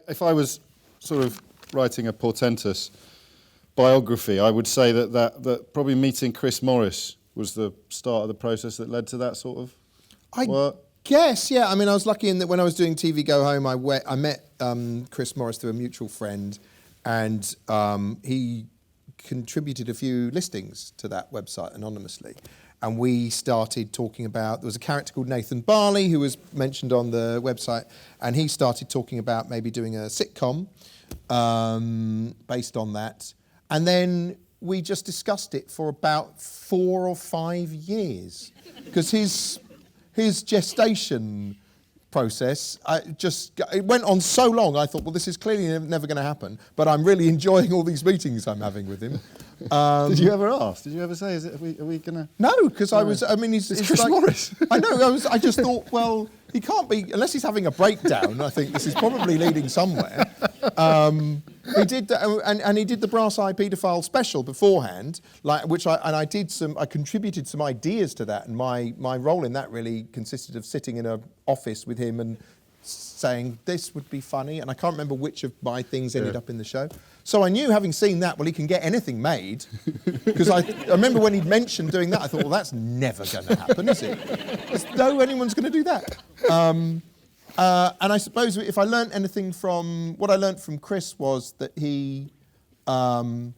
If I was sort of writing a portentous biography, I would say that probably meeting Chris Morris was the start of the process that led to that sort of work. Guess, yeah. I mean, I was lucky in that when I was doing TV Go Home, I met Chris Morris through a mutual friend, and he contributed a few listings to that website anonymously. And we started talking about, there was a character called Nathan Barley who was mentioned on the website, and he started talking about maybe doing a sitcom based on that. And then we just discussed it for about 4 or 5 years, because his gestation process, it went on so long, I thought, well, this is clearly never going to happen, but I'm really enjoying all these meetings I'm having with him. Did you ever ask? Did you ever say, are we going to... No, because he's Chris like, Morris. I know, I just thought, well, he can't be, unless he's having a breakdown, I think this is probably leading somewhere. He did, and he did the Brass Eye Paedophile special beforehand, I contributed some ideas to that, and my role in that really consisted of sitting in an office with him and saying this would be funny, and I can't remember which of my things ended up in the show. So I knew, having seen that, well, he can get anything made, because I remember when he'd mentioned doing that, I thought, well, that's never going to happen, is it? There's no anyone's going to do that. And I suppose if I learnt anything from what I learnt from Chris was that he kind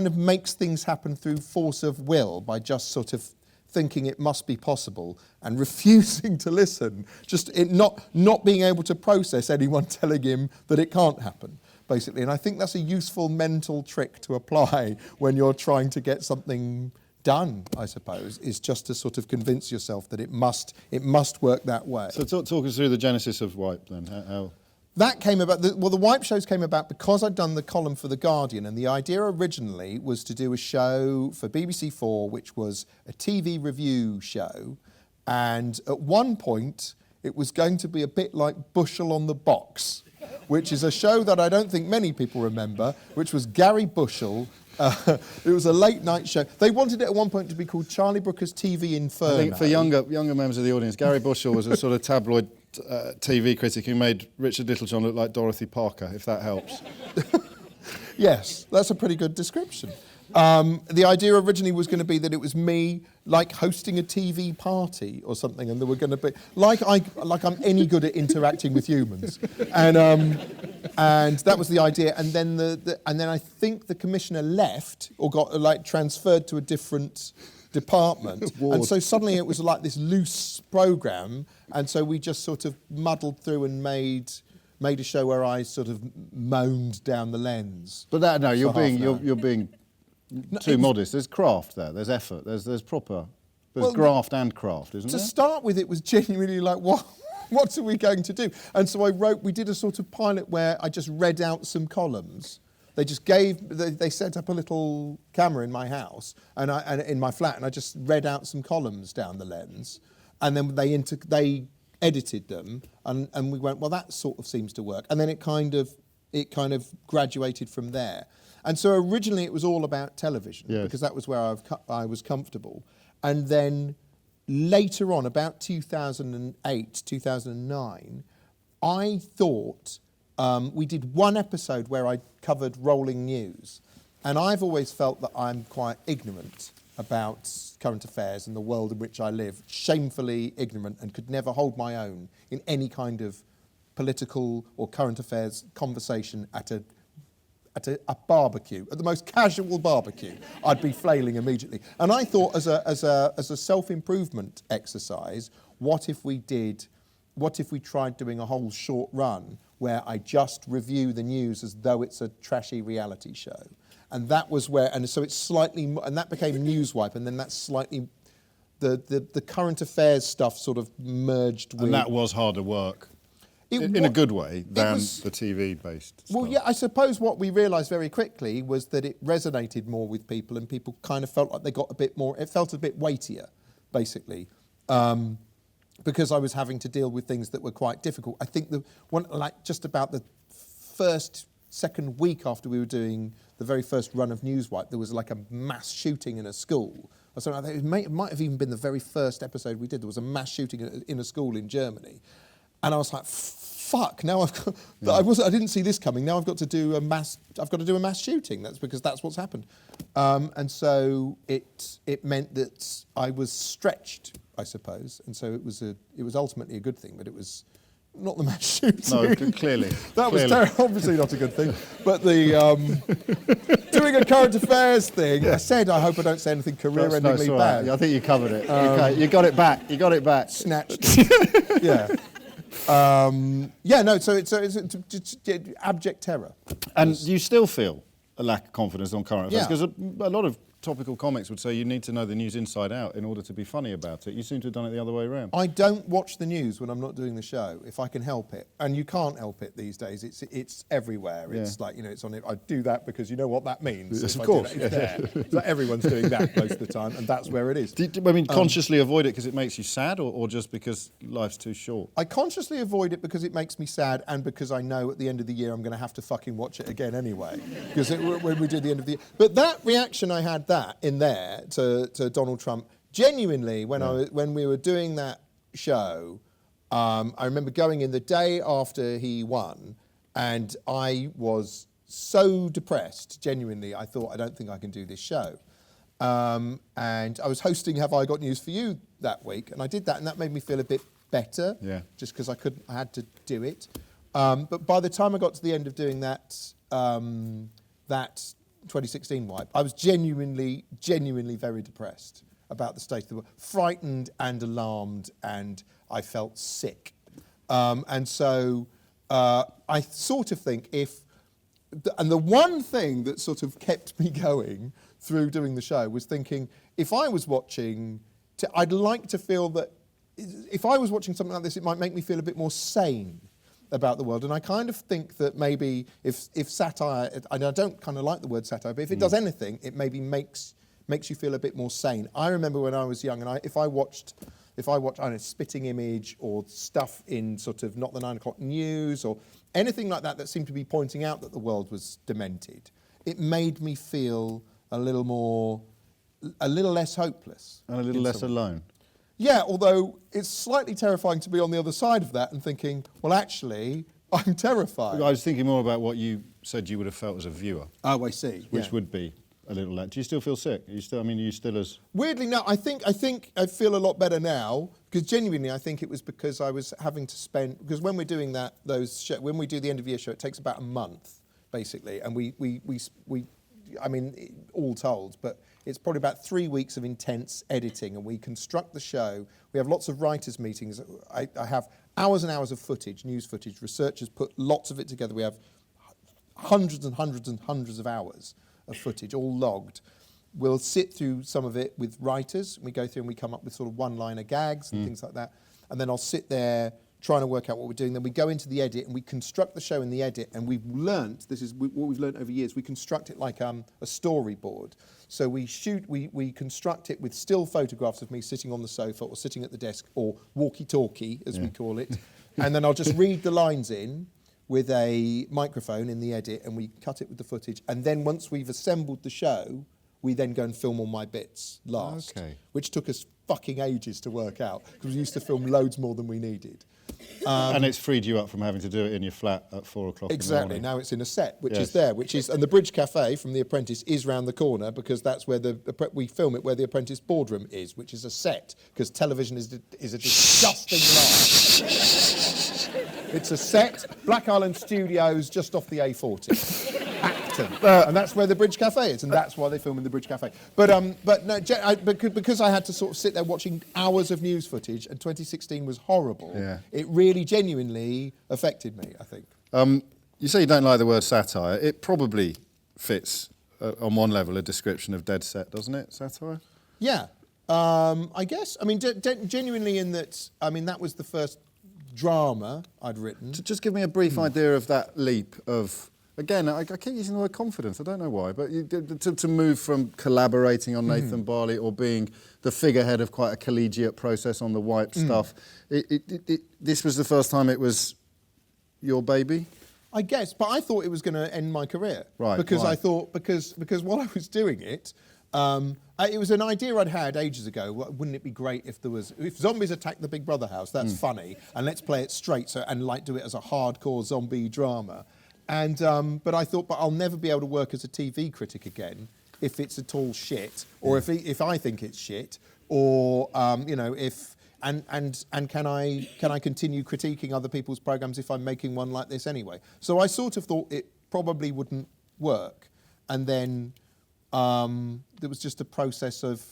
of makes things happen through force of will by just sort of thinking it must be possible and refusing to listen, not being able to process anyone telling him that it can't happen, basically. And I think that's a useful mental trick to apply when you're trying to get something done, I suppose, is just to sort of convince yourself that it must work that way. So talk us through the genesis of Wipe then. How? That came about, the Wipe shows came about because I'd done the column for The Guardian, and the idea originally was to do a show for BBC4, which was a TV review show, and at one point it was going to be a bit like Bushell on the Box, which is a show that I don't think many people remember, which was Gary Bushell. It was a late night show. They wanted it at one point to be called Charlie Brooker's TV Inferno. I think for younger members of the audience, Gary Bushell was a sort of tabloid TV critic who made Richard Littlejohn look like Dorothy Parker, if that helps. Yes, that's a pretty good description. The idea originally was going to be that it was me, like hosting a TV party or something, and there were going to be like I'm any good at interacting with humans, and that was the idea. And then and then I think the commissioner left or got transferred to a different department, and so suddenly it was like this loose program, and so we just sort of muddled through and made a show where I sort of moaned down the lens. But you're being too modest. There's craft there. There's effort. There's proper. There's graft and craft, isn't there? To start with, it was genuinely like, what are we going to do? And so we did a sort of pilot where I just read out some columns. They set up a little camera in my house and in my flat, and I just read out some columns down the lens, and then they edited them, and we went, well, that sort of seems to work, and then it kind of graduated from there. And so originally it was all about television, because that was where I was comfortable. And then later on, about 2008, 2009, I thought we did one episode where I covered rolling news. And I've always felt that I'm quite ignorant about current affairs and the world in which I live, shamefully ignorant, and could never hold my own in any kind of political or current affairs conversation at a barbecue, at the most casual barbecue, I'd be flailing immediately. And I thought, as a self-improvement exercise, what if we tried doing a whole short run where I just review the news as though it's a trashy reality show? And that was where, and so it's slightly, and that became Newswipe, and then that's slightly, the current affairs stuff sort of merged with. And that was harder work. In a good way than the TV-based stuff. Well, yeah, I suppose what we realised very quickly was that it resonated more with people, and people kind of felt like they got a bit more, it felt a bit weightier, basically, because I was having to deal with things that were quite difficult. I think just about the second week after we were doing the very first run of Newswipe, there was like a mass shooting in a school. Or something like that. It might have even been the very first episode we did. There was a mass shooting in a school in Germany. And I was like, fuck, now I've got, I didn't see this coming. Now I've got to do a mass shooting. That's because that's what's happened. And so it meant that I was stretched, I suppose. And so it was ultimately a good thing, but it was not the mass shooting. No, clearly. That was obviously not a good thing. But the doing a current affairs thing, I said I hope I don't say anything career-endingly bad. Right. I think you covered it. You got it back. You got it back. Snatched it. Yeah. So it's abject terror. And you still feel a lack of confidence on current affairs? Yeah. Because a lot of topical comics would say you need to know the news inside out in order to be funny about it. You seem to have done it the other way around. I don't watch the news when I'm not doing the show, if I can help it. And you can't help it these days. It's everywhere. It's like, it's on it. I do that because you know what that means. Yes, of course. It's there. It's like everyone's doing that most of the time, and that's where it is. Consciously avoid it because it makes you sad, or just because life's too short? I consciously avoid it because it makes me sad, and because I know at the end of the year I'm going to have to fucking watch it again anyway. Because when we do the end of the year. But that reaction I had in there to Donald Trump, genuinely, when we were doing that show, I remember going in the day after he won, and I was so depressed, genuinely, I thought, I don't think I can do this show. And I was hosting Have I Got News For You that week, and I did that, and that made me feel a bit better, just because I had to do it. But by the time I got to the end of doing that 2016 wipe, I was genuinely very depressed about the state of the world, frightened and alarmed, and I felt sick. And so I sort of think and the one thing that sort of kept me going through doing the show was thinking, if I was watching, I'd like to feel that if I was watching something like this, it might make me feel a bit more sane about the world. And I kind of think that maybe if satire, I don't kind of like the word satire, but if it does anything, it maybe makes you feel a bit more sane. I remember when I was young, and if I watched, I don't know, Spitting Image or stuff in sort of Not the 9 O'Clock News or anything like that seemed to be pointing out that the world was demented, it made me feel a little less hopeless. And a little less alone. Yeah, although it's slightly terrifying to be on the other side of that and thinking, well, actually, I'm terrified. I was thinking more about what you said you would have felt as a viewer. Oh, I see. Which would be a little less. Do you still feel sick? Are you still as... Weirdly, no. I think I feel a lot better now, because genuinely I think it was because I was having to spend... Because when we're doing when we do the end of year show, it takes about a month, basically, and we I mean, all told, but it's probably about 3 weeks of intense editing, and we construct the show. We have lots of writers' meetings. I have hours and hours of footage, news footage. Researchers put lots of it together. We have hundreds and hundreds and hundreds of hours of footage, all logged. We'll sit through some of it with writers. We go through and we come up with sort of one-liner gags and things like that. And then I'll sit there trying to work out what we're doing. Then we go into the edit and we construct the show in the edit. And we've learnt, this is what we've learnt over years, we construct it like a storyboard. So we construct it with still photographs of me sitting on the sofa or sitting at the desk, or walkie-talkie, as we call it. And then I'll just read the lines in with a microphone in the edit, and we cut it with the footage. And then once we've assembled the show, we then go and film all my bits last, which took us fucking ages to work out, because we used to film loads more than we needed. And it's freed you up from having to do it in your flat at 4 o'clock in the morning. Exactly. Now it's in a set, which is there, and the Bridge Cafe from The Apprentice is round the corner, because that's where we film it, where The Apprentice boardroom is, which is a set, because television is a disgusting lie. It's a set, Black Island Studios, just off the A40. Acton. And that's where the Bridge Cafe is, and that's why they film in the Bridge Cafe. But no, because I had to sort of sit there watching hours of news footage, and 2016 was horrible, it really genuinely affected me, I think. You say you don't like the word satire. It probably fits, on one level, a description of dead set, doesn't it, satire? Yeah, I guess. I mean, genuinely in that, I mean, that was the first drama I'd written. Just give me a brief idea of that leap of... Again, I keep using the word confidence, I don't know why, but to move from collaborating on Nathan Barley or being the figurehead of quite a collegiate process on the wipe stuff, this was the first time it was your baby? I guess, but I thought it was going to end my career. Right. Because why? I thought, because while I was doing it, It was an idea I'd had ages ago. Wouldn't it be great if zombies attack the Big Brother house? That's funny, and let's play it straight. And like do it as a hardcore zombie drama. And but I thought, but I'll never be able to work as a TV critic again if it's at all shit, or if I think it's shit, or if. And can I continue critiquing other people's programs if I'm making one like this anyway? So I sort of thought it probably wouldn't work, and then there was just a process of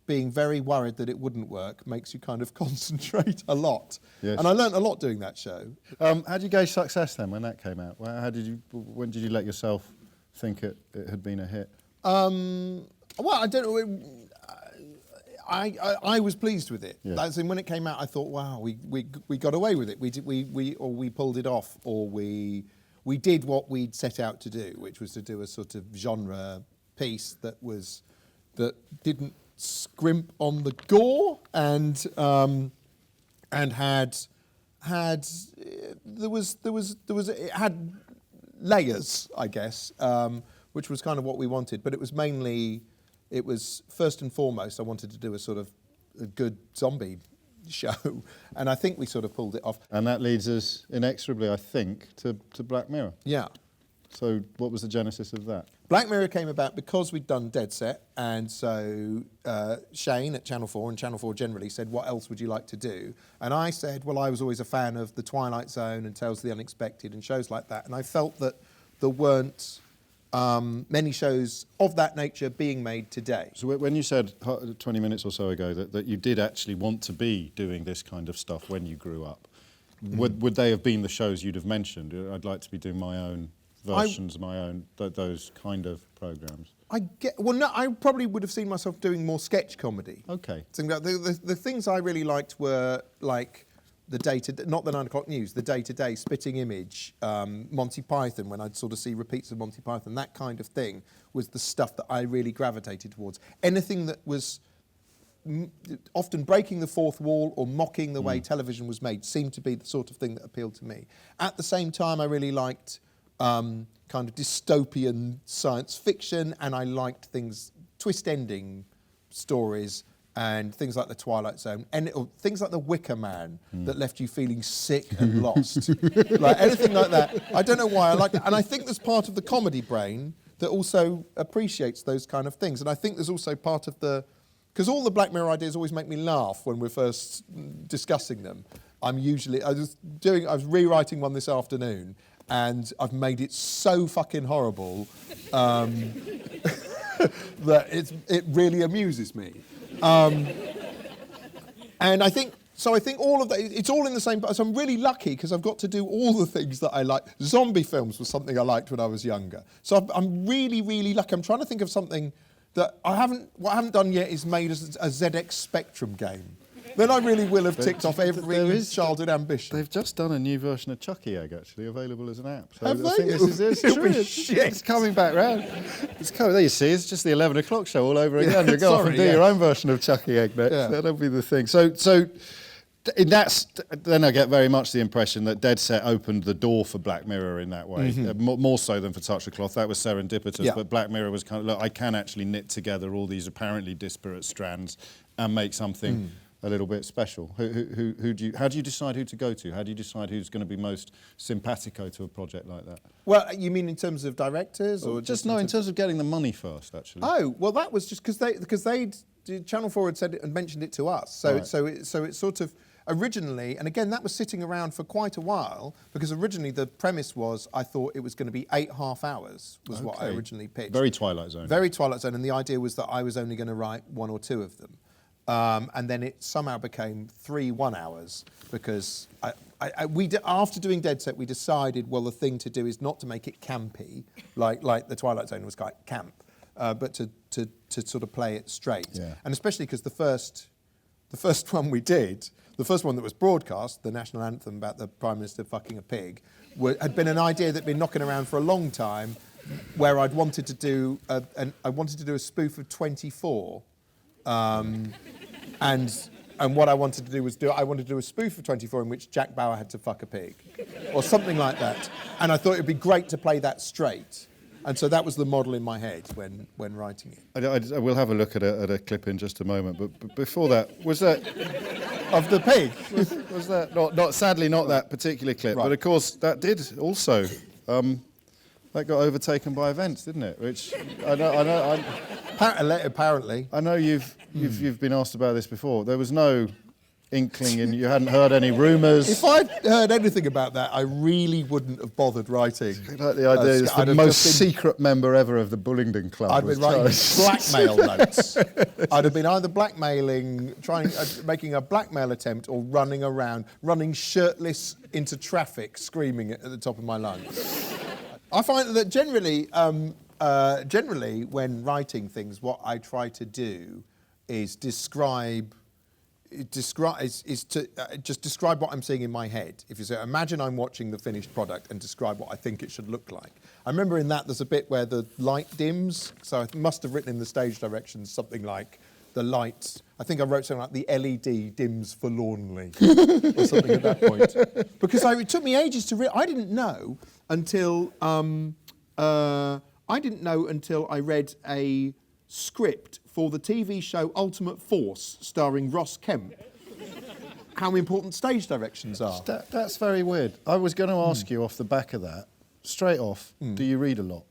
being very worried that it wouldn't work. Makes you kind of concentrate a lot. Yes. And I learnt a lot doing that show. How did you gauge success then when that came out? When did you let yourself think it had been a hit? Well, I don't know. I was pleased with it. Yeah. As in, when it came out, I thought, wow, we got away with it. We pulled it off, or we did what we'd set out to do, which was to do a sort of genre piece that didn't scrimp on the gore and it had layers, I guess, which was kind of what we wanted. But it was mainly. It was first and foremost, I wanted to do a sort of a good zombie show, and I think we sort of pulled it off. And that leads us inexorably, I think, to Black Mirror. Yeah. So what was the genesis of that? Black Mirror came about because we'd done Dead Set, and so Shane at Channel 4, and Channel 4 generally said, what else would you like to do? And I said, well, I was always a fan of The Twilight Zone and Tales of the Unexpected and shows like that, and I felt that there weren't many shows of that nature being made today. So when you said 20 minutes or so ago that you did actually want to be doing this kind of stuff when you grew up, would they have been the shows you'd have mentioned? I'd like to be doing my own versions, those kind of programmes. I probably would have seen myself doing more sketch comedy. Okay. The things I really liked were like the day-to-day, not the 9 o'clock news, the day-to-day, Spitting Image, Monty Python, when I'd sort of see repeats of Monty Python, that kind of thing was the stuff that I really gravitated towards. Anything that was often breaking the fourth wall or mocking the way television was made seemed to be the sort of thing that appealed to me. At the same time, I really liked kind of dystopian science fiction, and I liked twist ending stories, and things like The Twilight Zone, and things like The Wicker Man that left you feeling sick and lost. Like anything like that. I don't know why I like it. And I think there's part of the comedy brain that also appreciates those kind of things. And I think there's also part of because all the Black Mirror ideas always make me laugh when we're first discussing them. I was rewriting one this afternoon, and I've made it so fucking horrible that it really amuses me. And I think all of that, it's all in the same, so I'm really lucky because I've got to do all the things that I like. Zombie films was something I liked when I was younger. So I'm really, really lucky. I'm trying to think of something that what I haven't done yet is made as a ZX Spectrum game. Then I really will have ticked off every childhood ambition. They've just done a new version of Chucky Egg, actually, available as an app. So Have I think they? it's true. Shit. It's coming back round. It's coming. There you see, it's just the 11 o'clock show all over again. Yeah, You go off and do sorry, your own version of Chucky Egg next. Yeah. That'll be the thing. Then I get very much the impression that Dead Set opened the door for Black Mirror in that way, more so than for Touch the Cloth. That was serendipitous, Yeah. but Black Mirror was kind of, look, I can actually knit together all these apparently disparate strands and make something a little bit special. How do you decide who to go to? How do you decide who's going to be most simpatico to a project like that? Well, you mean in terms of directors, or just no, in terms of getting the money first, actually. Oh, well, that was just because Channel 4 had said it and mentioned it to us. So Right. so it sort of originally, and again that was sitting around for quite a while, because originally the premise was I thought it was going to be 8 half hours was what I Okay. originally pitched. Very Twilight Zone. Very Twilight Zone, and the idea was that I was only going to write 1 or 2 of them. And then it somehow became 3 1 hours because after doing Dead Set, we decided, well, the thing to do is not to make it campy, like the Twilight Zone was quite camp, but to sort of play it straight. Yeah. And especially because the first one we did, the first one that was broadcast, the national anthem about the Prime Minister fucking a pig, had been an idea that had been knocking around for a long time, where I'd wanted to do a spoof of 24. And what I wanted to do was I wanted to do a spoof of 24 in which Jack Bauer had to fuck a pig, or something like that. And I thought it'd be great to play that straight. And so that was the model in my head when writing it. I will have a look at a clip in just a moment, but before that, was that... Of the pig? was that not sadly not that particular clip, Right. but of course that did also... that got overtaken by events, didn't it? Which I know Apparently. I know you've been asked about this before. There was no inkling, and you hadn't heard any rumours. If I'd heard anything about that, I really wouldn't have bothered writing. Like the idea is the most secret member ever of the Bullingdon Club. I'd been writing blackmail notes. I'd have been either blackmailing, making a blackmail attempt, or running shirtless into traffic, screaming at the top of my lungs. I find that generally, when writing things, what I try to do is describe what I'm seeing in my head. If you say, imagine I'm watching the finished product and describe what I think it should look like. I remember in that there's a bit where the light dims, so I must have written in the stage directions something like the lights. I think I wrote something like the LED dims forlornly or something at that point. Because it took me ages to read. I didn't know until I read a script for the TV show Ultimate Force, starring Ross Kemp, how important stage directions are. That's very weird. I was going to ask you off the back of that, straight off, do you read a lot?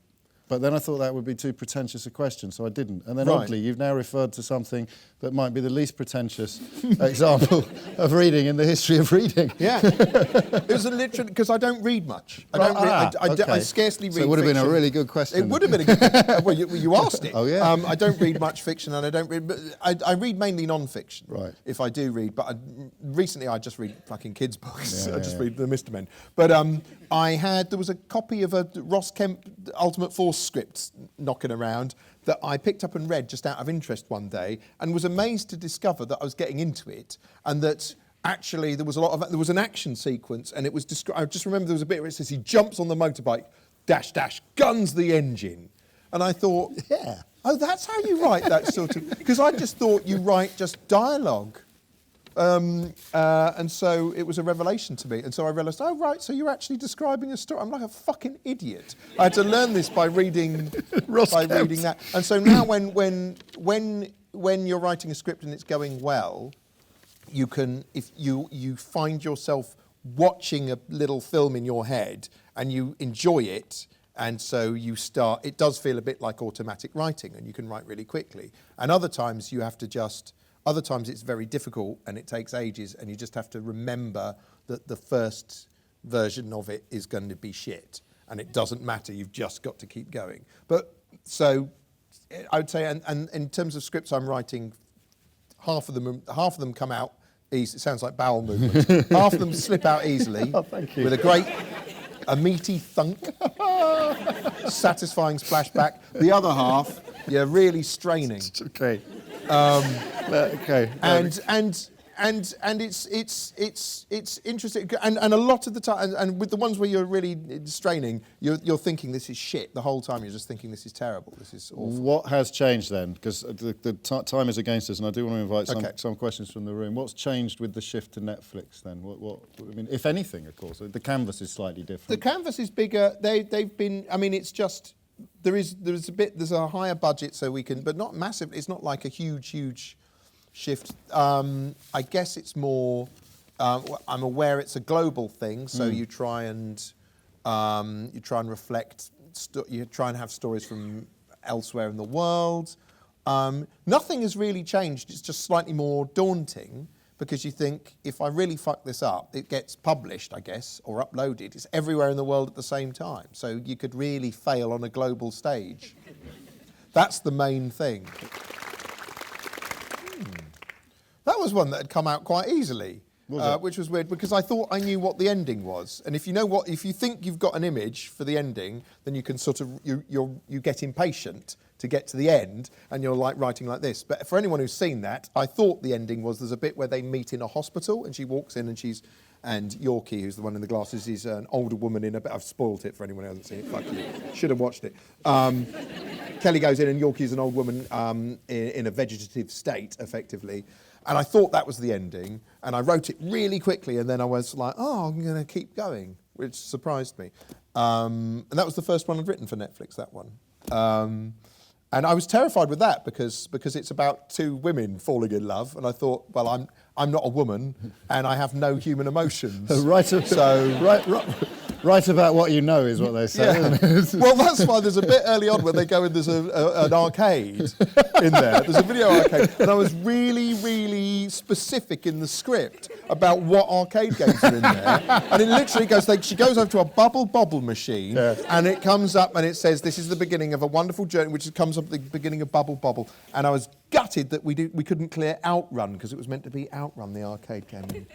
But then I thought that would be too pretentious a question, so I didn't. And then oddly, you've now referred to something that might be the least pretentious example of reading in the history of reading. Yeah. It was a literal, because I don't read much. I scarcely read. So it would have been a fiction. really good question. It would have been a good well, you asked it. Oh, yeah. I don't read much fiction, and I don't read... But I read mainly non-fiction. Right. If I do read. But recently I just read fucking kids' books. Yeah, I just read the Mr. Men. But there was a copy of a Ross Kemp Ultimate Force script knocking around that I picked up and read just out of interest one day, and was amazed to discover that I was getting into it, and that actually there was an action sequence, and it was I just remember there was a bit where it says he jumps on the motorbike, dash dash, guns the engine, and I thought, yeah, oh, that's how you write that sort of, because I just thought you write just dialogue. And so it was a revelation to me. And so I realised, oh, right, so you're actually describing a story. I'm like a fucking idiot. I had to learn this by reading reading that. And so now when you're writing a script and it's going well, you can, if you find yourself watching a little film in your head and you enjoy it, and so it does feel a bit like automatic writing, and you can write really quickly. And other times other times it's very difficult and it takes ages, and you just have to remember that the first version of it is going to be shit, and it doesn't matter, you've just got to keep going. But so I would say, and in terms of scripts I'm writing, half of them come out easy. It sounds like bowel movement. Half of them slip out easily. Oh, thank you. With a meaty thunk, satisfying splashback. The other half, you're really straining. Okay. Okay. And it's interesting, and a lot of the time, and with the ones where you're really straining, you're thinking this is shit the whole time. You're just thinking this is terrible. This is awful. What has changed then? Because the time is against us, and I do want to invite some questions from the room. What's changed with the shift to Netflix then? What I mean, if anything, of course, the canvas is slightly different. The canvas is bigger. They've been. I mean, it's just. There's a higher budget, so we can, but not massive. It's not like a huge shift. I guess it's more. I'm aware it's a global thing, so you try and reflect. You try and have stories from elsewhere in the world. Nothing has really changed. It's just slightly more daunting, because you think, if I really fuck this up, it gets published, I guess, or uploaded. It's everywhere in the world at the same time. So you could really fail on a global stage. That's the main thing. That was one that had come out quite easily, which was weird, because I thought I knew what the ending was. And if you think you've got an image for the ending, then you can sort of, you get impatient to get to the end, and you're like writing like this. But for anyone who's seen that, I thought the ending was there's a bit where they meet in a hospital, and she walks in, and Yorkie, who's the one in the glasses, is an older woman in a bit. I've spoilt it for anyone who hasn't seen it. Fuck you. Should have watched it. Kelly goes in, and Yorkie's an old woman in a vegetative state, effectively. And I thought that was the ending, and I wrote it really quickly, and then I was like, oh, I'm going to keep going, which surprised me. And that was the first one I'd written for Netflix, that one. And I was terrified with that because it's about two women falling in love, and I thought, well, I'm not a woman, and I have no human emotions. Write about what you know is what they say. Yeah. Well, that's why there's a bit early on when they go in, there's an arcade in there. There's a video arcade. And I was really, really specific in the script about what arcade games are in there. And it literally goes, she goes over to a bubble machine, and it comes up and it says, this is the beginning of a wonderful journey, which comes up at the beginning of Bubble. And I was gutted that we couldn't clear Outrun, because it was meant to be Outrun, the arcade game.